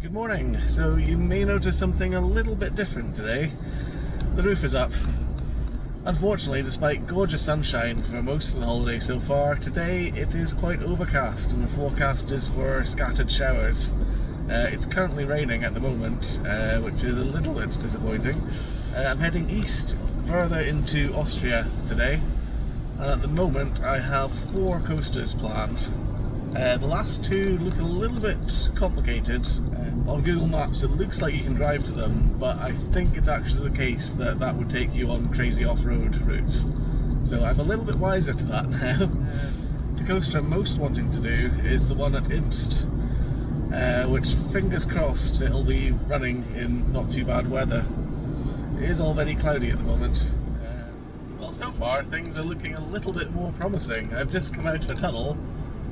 Good morning. So you may notice something a little bit different today. The roof is up. Unfortunately, despite gorgeous sunshine for most of the holiday so far, today it is quite overcast and the forecast is for scattered showers. It's currently raining at the moment, which is a little bit disappointing. I'm heading east further into Austria today, and at the moment I have 4 coasters planned. The last 2 look a little bit complicated. On Google Maps it looks like you can drive to them, but I think it's actually the case that that would take you on crazy off-road routes. So I'm a little bit wiser to that now. The coaster I'm most wanting to do is the one at IMST, which fingers crossed it'll be running in not too bad weather. It is all very cloudy at the moment. Well, so far things are looking a little bit more promising. I've just come out of a tunnel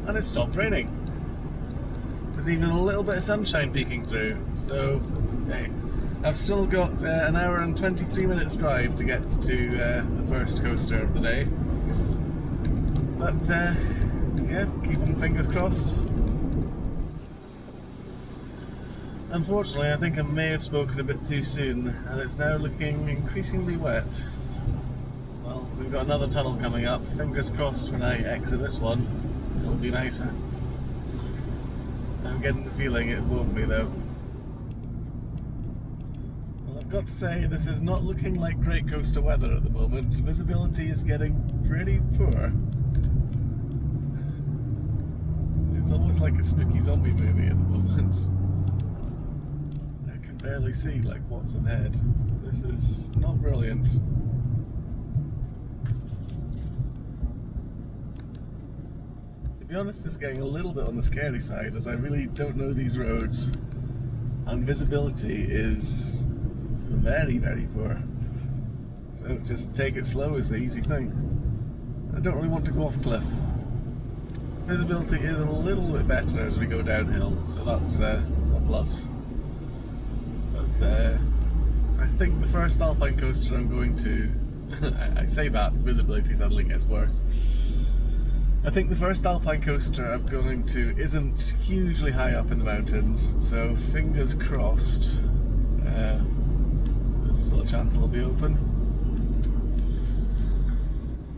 and it stopped raining. There's even a little bit of sunshine peeking through, so hey, I've still got an hour and 23 minutes drive to get to the first coaster of the day. But yeah, keeping fingers crossed. Unfortunately, I think I may have spoken a bit too soon, and it's now looking increasingly wet. Well, we've got another tunnel coming up. Fingers crossed when I exit this one, it'll be nicer. I'm getting the feeling it won't be though. Well, I've got to say, this is not looking like great coaster weather at the moment. Visibility is getting pretty poor. It's almost like a spooky zombie movie at the moment. I can barely see like what's ahead. This is not brilliant. To be honest, it's getting a little bit on the scary side as I really don't know these roads and visibility is very, very poor. So just take it slow is the easy thing. I don't really want to go off a cliff. Visibility is a little bit better as we go downhill, so that's a plus. But I think the first Alpine coaster I'm going to, I say that, visibility suddenly gets worse. I think the first Alpine coaster I'm going to isn't hugely high up in the mountains, so fingers crossed there's still a chance it'll be open.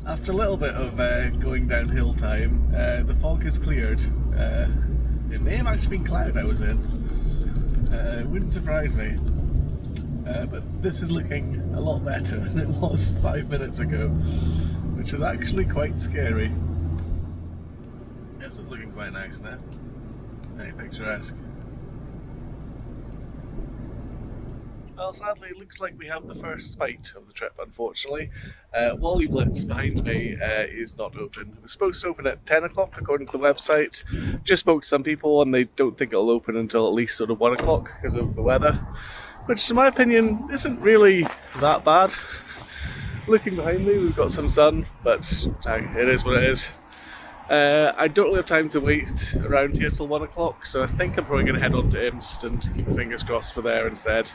After a little bit of going downhill time, the fog has cleared. It may have actually been cloud I was in. It wouldn't surprise me. But this is looking a lot better than it was 5 minutes ago, which was actually quite scary. This is looking quite nice now. Very picturesque. Well, sadly it looks like we have the first spite of the trip, unfortunately. Wally Blitz behind me is not open. It was supposed to open at 10 o'clock according to the website. Just spoke to some people and they don't think it'll open until at least sort of 1 o'clock because of the weather. Which in my opinion isn't really that bad. Looking behind me we've got some sun, but it is what it is. I don't really have time to wait around here till 1 o'clock, so I think I'm probably going to head on to IMST and keep my fingers crossed for there instead.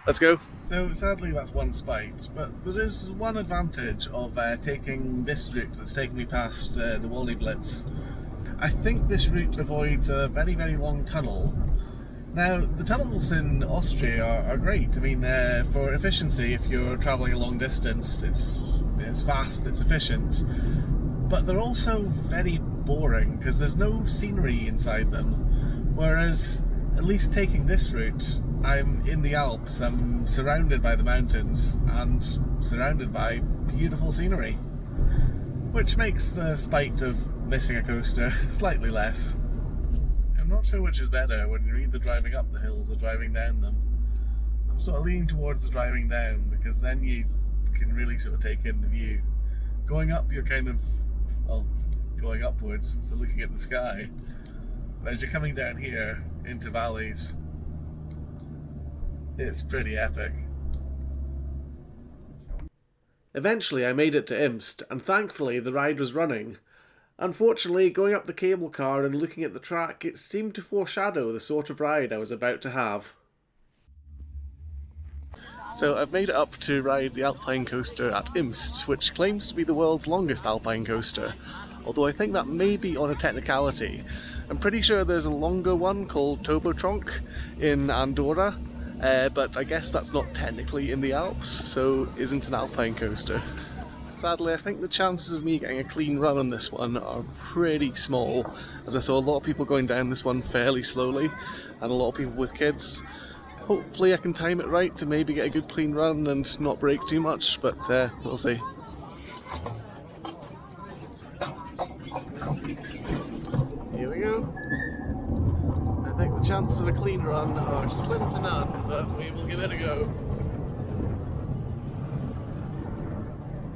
Let's go. So sadly that's one spite, but there is one advantage of taking this route that's taking me past the Wally Blitz. I think this route avoids a very, very long tunnel. Now, the tunnels in Austria are great. I mean, for efficiency, if you're travelling a long distance, it's fast, it's efficient. But they're also very boring because there's no scenery inside them. Whereas, at least taking this route, I'm in the Alps, I'm surrounded by the mountains and surrounded by beautiful scenery. Which makes the spite of missing a coaster slightly less. I'm not sure which is better when you're either driving up the hills or driving down them. I'm sort of leaning towards the driving down because then you can really sort of take in the view. Going up you're kind of, well, going upwards, so looking at the sky. But as you're coming down here into valleys, it's pretty epic. Eventually I made it to IMST and thankfully the ride was running. Unfortunately, going up the cable car and looking at the track, it seemed to foreshadow the sort of ride I was about to have. So I've made it up to ride the Alpine coaster at IMST, which claims to be the world's longest Alpine coaster, although I think that may be on a technicality. I'm pretty sure there's a longer one called Turbo Tronc in Andorra, but I guess that's not technically in the Alps, so isn't an Alpine coaster. Sadly, I think the chances of me getting a clean run on this one are pretty small, as I saw a lot of people going down this one fairly slowly, and a lot of people with kids. Hopefully I can time it right to maybe get a good clean run and not break too much, but we'll see. Here we go. I think the chances of a clean run are slim to none, but we will give it a go.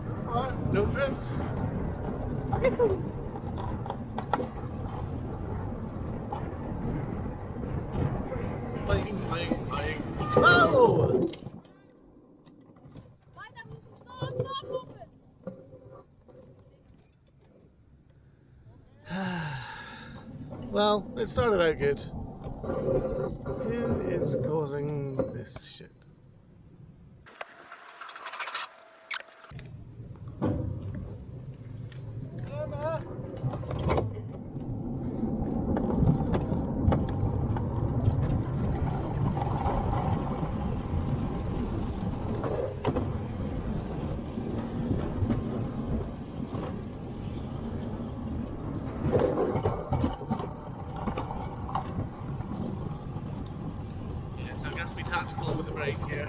So far, no trips. Playing. Oh! Well, it started out good. Who is causing this shit? Emma! Tactical with the brake here.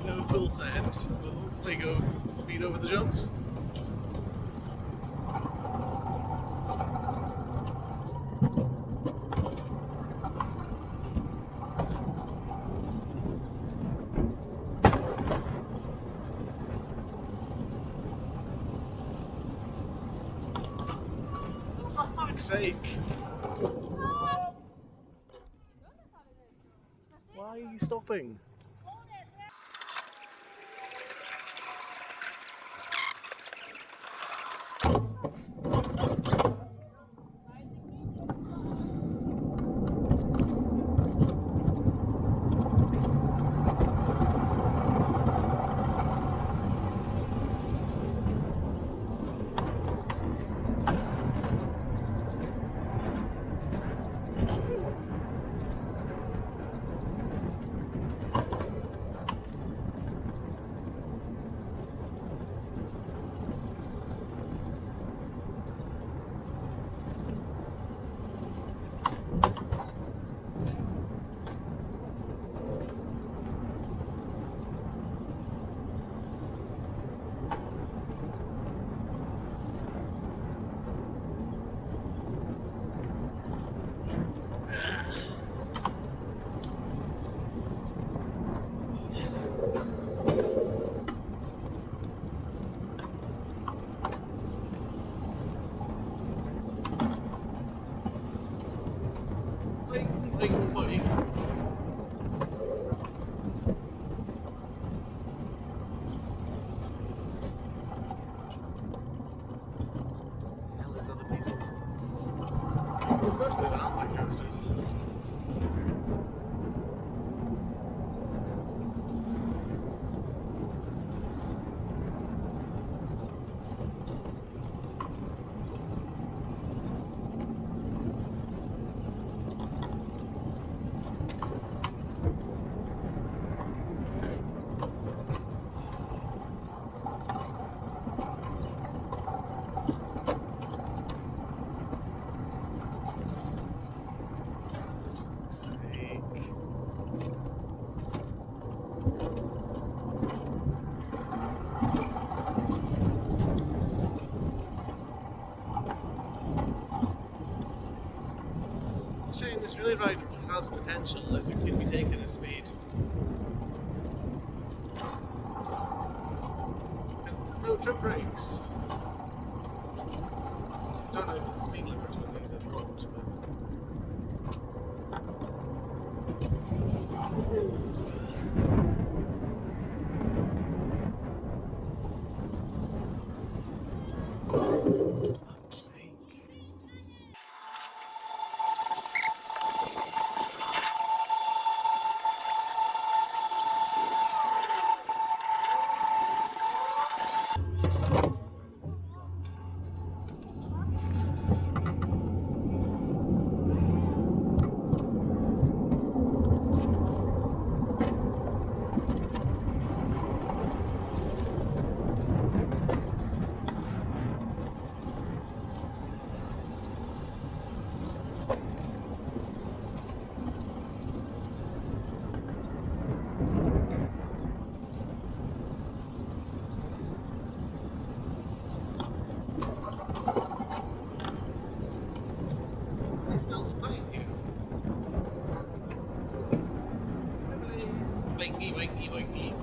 No full send. We'll hopefully go speed over the jumps. Oh, for fuck's sake! Why are you stopping? This really ride has potential if it can be taken at speed. Because there's no trip brakes. Don't know if it's a speed limit with these at the moment, Wingy, wingy, wingy.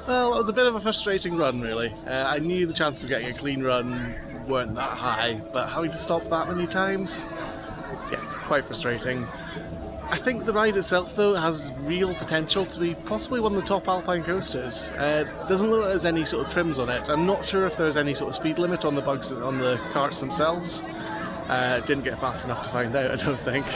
Well, it was a bit of a frustrating run, really. I knew the chances of getting a clean run weren't that high, but having to stop that many times, yeah, quite frustrating. I think the ride itself, though, has real potential to be possibly one of the top Alpine coasters. Doesn't look like there's any sort of trims on it. I'm not sure if there's any sort of speed limit on the bugs on the carts themselves. Didn't get fast enough to find out, I don't think.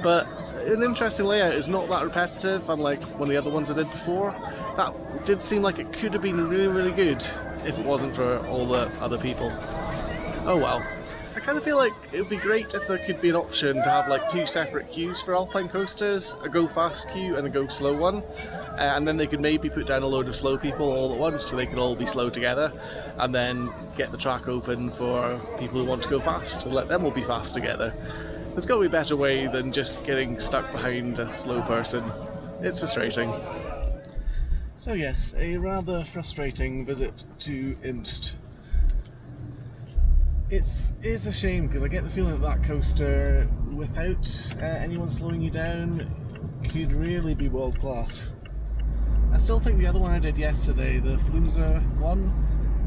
But an interesting layout. Is not that repetitive, unlike one of the other ones I did before. That did seem like it could have been really, really good if it wasn't for all the other people. Oh well. I kind of feel like it would be great if there could be an option to have like 2 separate queues for Alpine coasters, a go fast queue and a go slow one, and then they could maybe put down a load of slow people all at once so they could all be slow together, and then get the track open for people who want to go fast and let them all be fast together. There's got to be a better way than just getting stuck behind a slow person. It's frustrating. So yes, a rather frustrating visit to IMST. It is a shame because I get the feeling that coaster, without anyone slowing you down, could really be world class. I still think the other one I did yesterday, the Flitzer one,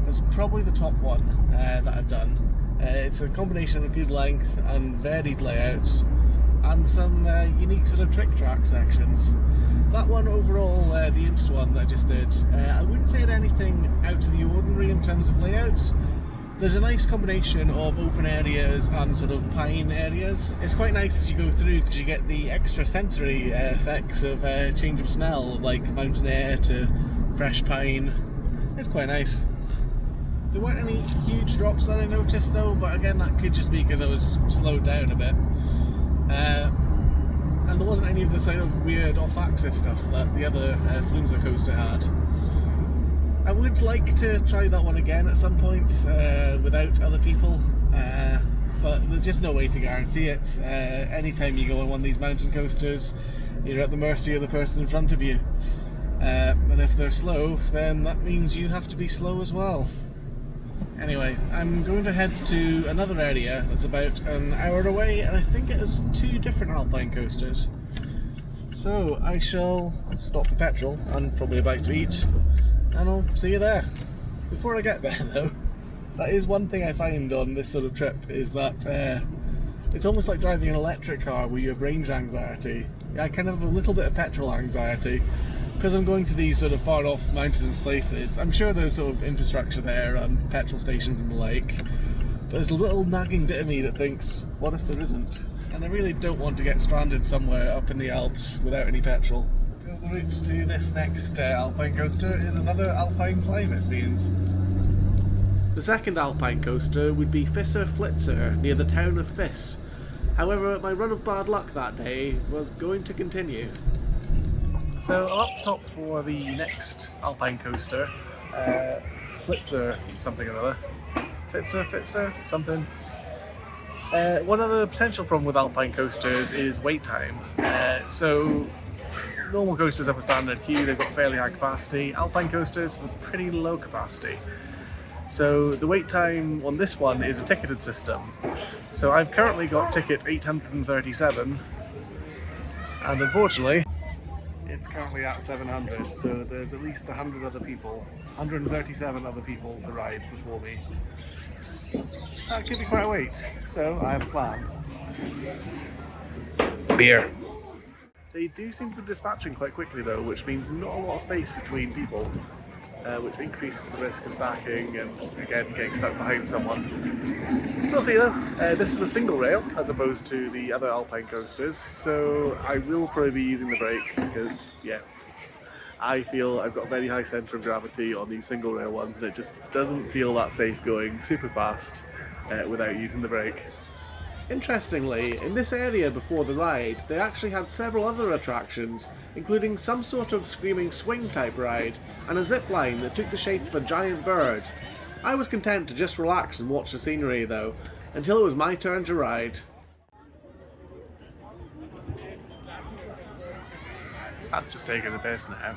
was probably the top one that I've done. It's a combination of good length and varied layouts, and some unique sort of trick track sections. That one overall, the IMST one that I just did, I wouldn't say it anything out of the ordinary in terms of layout. There's a nice combination of open areas and sort of pine areas. It's quite nice as you go through because you get the extra sensory effects of change of smell, like mountain air to fresh pine. It's quite nice. There weren't any huge drops that I noticed though, but again that could just be because I was slowed down a bit. And there wasn't any of the sort of weird off-axis stuff that the other Flitzer coaster had. I would like to try that one again at some point without other people, but there's just no way to guarantee it. Anytime you go on one of these mountain coasters, you're at the mercy of the person in front of you. And if they're slow, then that means you have to be slow as well. Anyway, I'm going to head to another area that's about an hour away, and I think it has 2 different Alpine coasters. So I shall stop for petrol and probably a bite to eat, and I'll see you there. Before I get there though, that is one thing I find on this sort of trip, is that it's almost like driving an electric car where you have range anxiety. I kind of have a little bit of petrol anxiety, because I'm going to these sort of far off mountainous places. I'm sure there's sort of infrastructure there and petrol stations and the like, but there's a little nagging bit of me that thinks, what if there isn't? And I really don't want to get stranded somewhere up in the Alps without any petrol. So the route to this next Alpine coaster is another Alpine climb, it seems. The second Alpine coaster would be Fisser Flitzer near the town of Fiss. However, my run of bad luck that day was going to continue. So I'm up top for the next Alpine coaster, Flitzer something or other. Fisser, something. One other potential problem with Alpine coasters is wait time. So normal coasters have a standard queue, they've got fairly high capacity. Alpine coasters have a pretty low capacity. So the wait time on this one is a ticketed system. So I've currently got ticket 837, and unfortunately it's currently at 700, so there's at least 137 other people to ride before me. That could be quite a wait, so I have a plan. Beer. They do seem to be dispatching quite quickly though, which means not a lot of space between people, which increases the risk of stacking and again getting stuck behind someone. We'll see though. This is a single rail as opposed to the other Alpine coasters, so I will probably be using the brake because, yeah, I feel I've got a very high centre of gravity on these single rail ones and it just doesn't feel that safe going super fast without using the brake. Interestingly, in this area before the ride, they actually had several other attractions, including some sort of screaming swing type ride and a zip line that took the shape of a giant bird. I was content to just relax and watch the scenery though, until it was my turn to ride. That's just taking the piss now.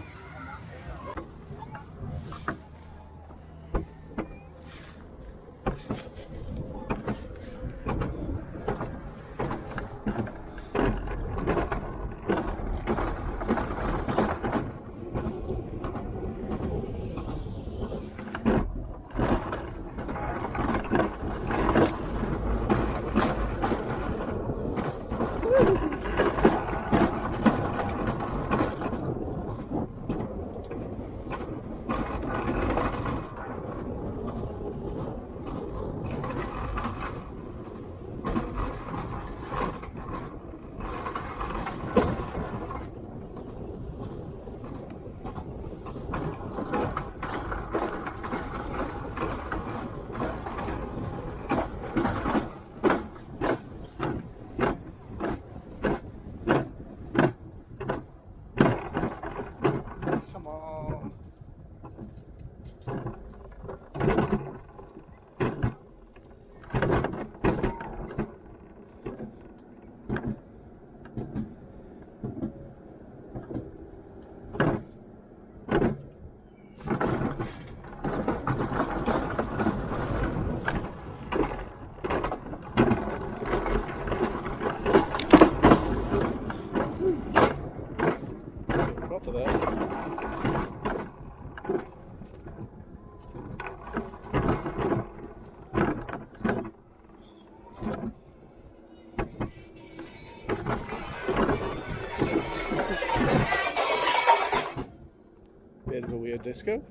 Bit of a weird disco.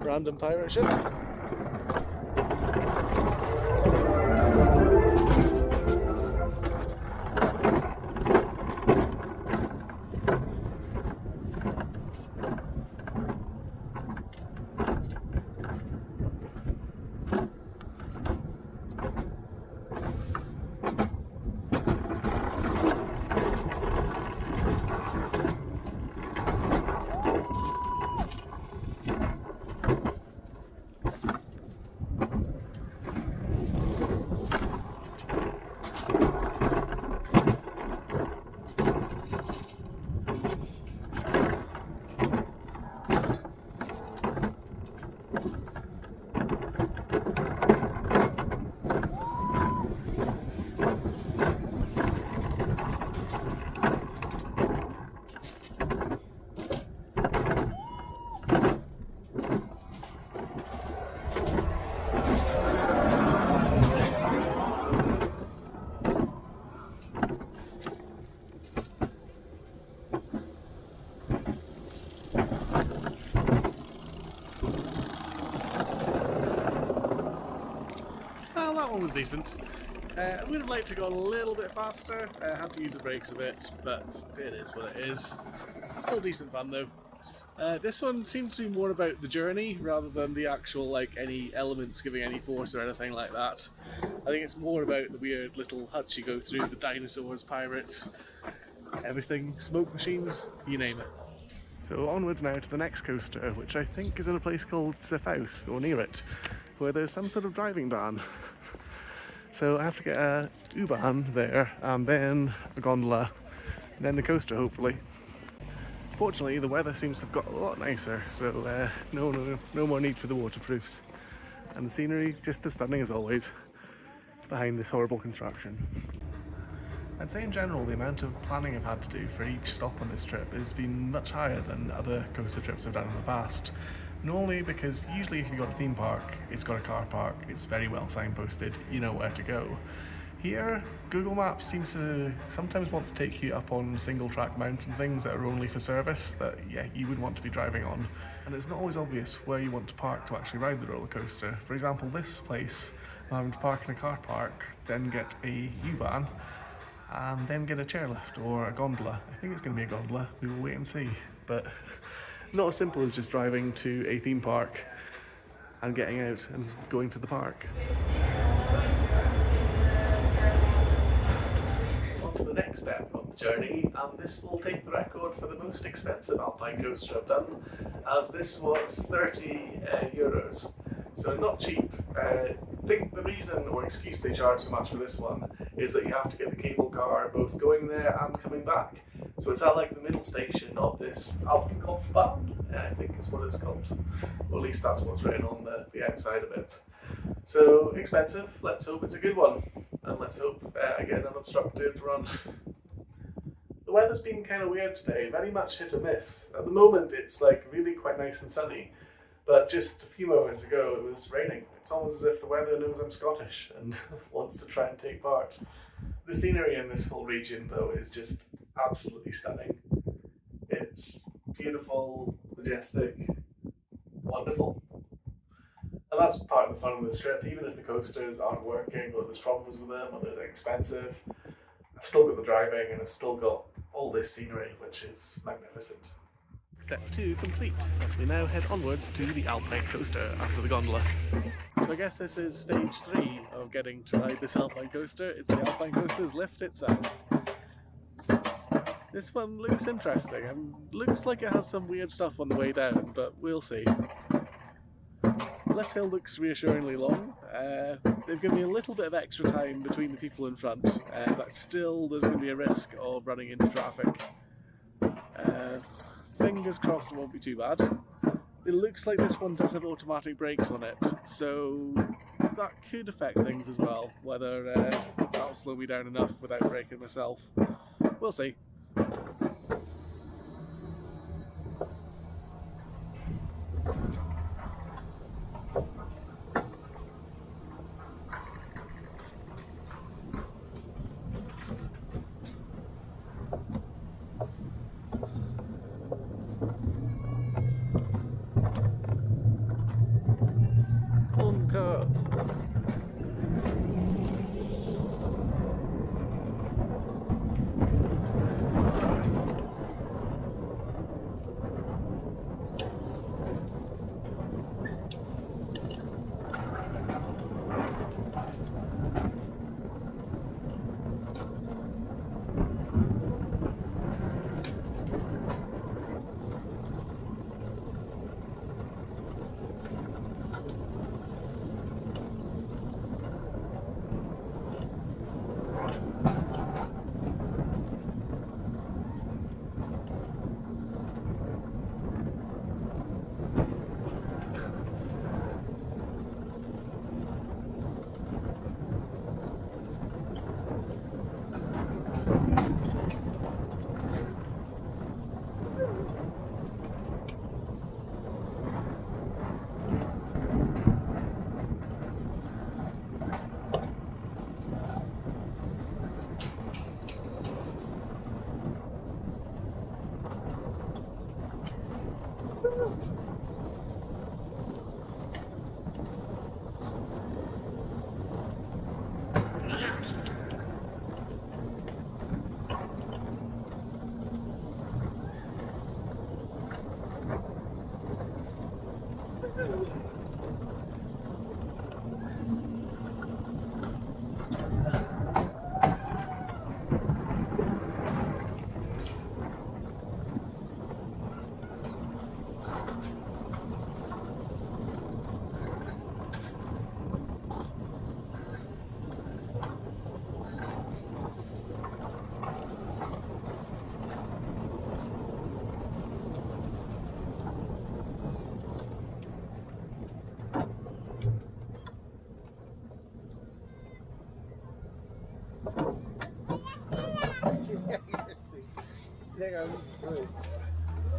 Random pirate ship. one was decent. I would have liked to go a little bit faster. I had to use the brakes a bit, but it is what it is. It's still decent fun though. This one seems to be more about the journey rather than the actual, like, any elements giving any force or anything like that. I think it's more about the weird little huts you go through, the dinosaurs, pirates, everything, smoke machines, you name it. So onwards now to the next coaster, which I think is in a place called Ziffaus, or near it, where there's some sort of driving ban. So I have to get a U-Bahn there, and then a gondola, and then the coaster hopefully. Fortunately, the weather seems to have got a lot nicer, so no more need for the waterproofs. And the scenery just as stunning as always, behind this horrible construction. I'd say in general the amount of planning I've had to do for each stop on this trip has been much higher than other coaster trips I've done in the past. Normally because usually if you've got a theme park, it's got a car park, it's very well signposted, you know where to go. Here, Google Maps seems to sometimes want to take you up on single track mountain things that are only for service that, yeah, you would want to be driving on. And it's not always obvious where you want to park to actually ride the roller coaster. For example, this place, I'm having to park in a car park, then get a U-Bahn, and then get a chairlift or a gondola. I think it's going to be a gondola, we will wait and see. But not as simple as just driving to a theme park and getting out and going to the park. The next step of the journey, and this will take the record for the most expensive Alpine coaster I've done, as this was 30 euros, so not cheap. I think the reason or excuse they charge so much for this one is that you have to get the cable car both going there and coming back. So it's at like the middle station of this Alpine, I think is what it's called, or at least that's what's written on the outside of it. So expensive, let's hope it's a good one. And let's hope I get an unobstructed run. The weather's been kind of weird today, very much hit or miss. At the moment it's like really quite nice and sunny, but just a few moments ago it was raining. It's almost as if the weather knows I'm Scottish and wants to try and take part. The scenery in this whole region though is just absolutely stunning. It's beautiful, majestic, wonderful. And that's part of the fun of this trip. Even if the coasters aren't working, or there's problems with them, or they're expensive, I've still got the driving and I've still got all this scenery, which is magnificent. Step 2 complete, as we now head onwards to the Alpine coaster after the gondola. So I guess this is stage 3 of getting to ride this Alpine coaster. It's the Alpine coaster's lift itself. This one looks interesting and looks like it has some weird stuff on the way down, but we'll see. The left hill looks reassuringly long. They've given me a little bit of extra time between the people in front, but still there's going to be a risk of running into traffic. Fingers crossed it won't be too bad. It looks like this one does have automatic brakes on it, so that could affect things as well, whether that'll slow me down enough without braking myself. We'll see.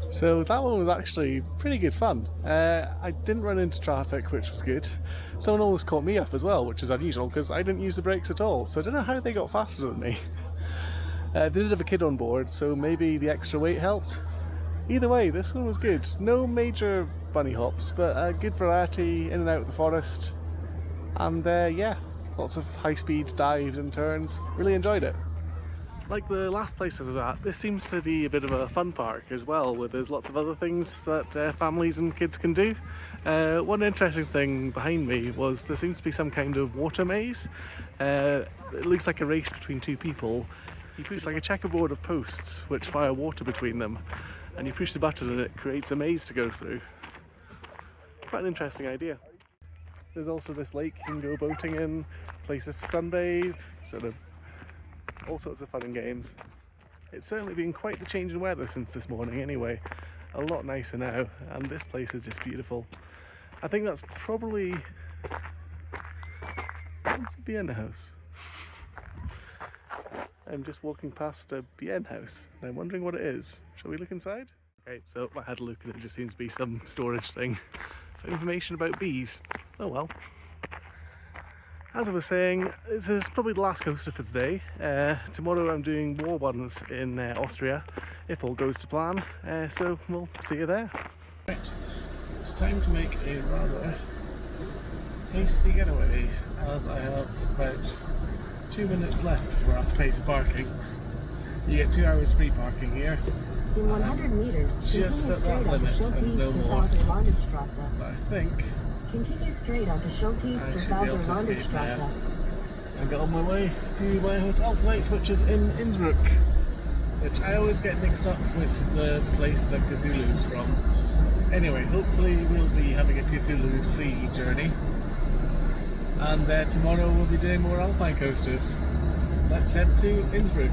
So that one was actually pretty good fun. I didn't run into traffic, which was good. Someone almost caught me up as well, which is unusual because I didn't use the brakes at all, so I don't know how they got faster than me. They did have a kid on board, so maybe the extra weight helped. Either way, this one was good. No major bunny hops, but a good variety in and out of the forest. And yeah, lots of high-speed dives and turns. Really enjoyed it. Like the last place I was at, this seems to be a bit of a fun park as well, where there's lots of other things that families and kids can do. One interesting thing behind me was there seems to be some kind of water maze. It looks like a race between two people. It's like a checkerboard of posts which fire water between them, and you push the button and it creates a maze to go through. Quite an interesting idea. There's also this lake you can go boating in, places to sunbathe, sort of all sorts of fun and games. It's certainly been quite the change in weather since this morning anyway. A lot nicer now, and this place is just beautiful. I think that's probably... What's the Bien house? I'm just walking past a Bien house and I'm wondering what it is. Shall we look inside? Okay, so I had a look and it just seems to be some storage thing for information about bees. Oh well. As I was saying, this is probably the last coaster for today. Tomorrow I'm doing more ones in Austria, if all goes to plan, so we'll see you there. Right, it's time to make a rather hasty getaway, as I have about 2 minutes left before I have to pay for parking. You get 2 hours free parking here. In 100 meters, just at that limit and no more. But I think continue straight onto Schultes I should be able to escape Landstrasse. now and get on my way to my hotel tonight, which is in Innsbruck, which I always get mixed up with the place that Cthulhu's from. Anyway, hopefully we'll be having a Cthulhu-free journey, and tomorrow we'll be doing more Alpine coasters. Let's head to Innsbruck.